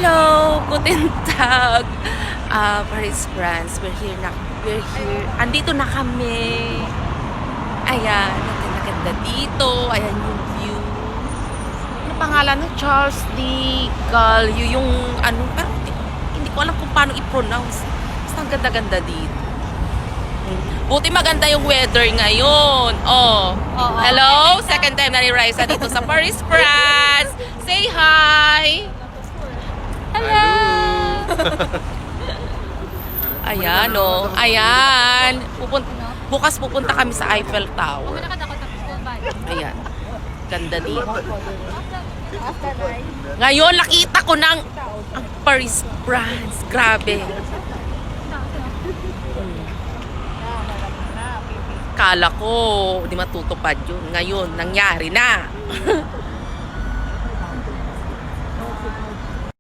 Hello, guten Tag. Paris, France. We're here. Andito na kami. Ayan, ganda dito. Ayan yung view. Ano pangalan ng Charles D. Gallo? Yung ano, pero hindi ko alam kung paano i-pronounce. Basta ang ganda-ganda dito. Buti maganda yung weather ngayon. Oh. Hello, second time na ni Raisa dito sa Paris, France. Say hi. Hello. Ayan, oh. Ayan. Bukas pupunta kami sa Eiffel Tower. Ayan. Ganda dito. Ngayon, nakita ko ng ang Paris, France. Grabe. Kala ko, di matutupad yun. Ngayon, nangyari na.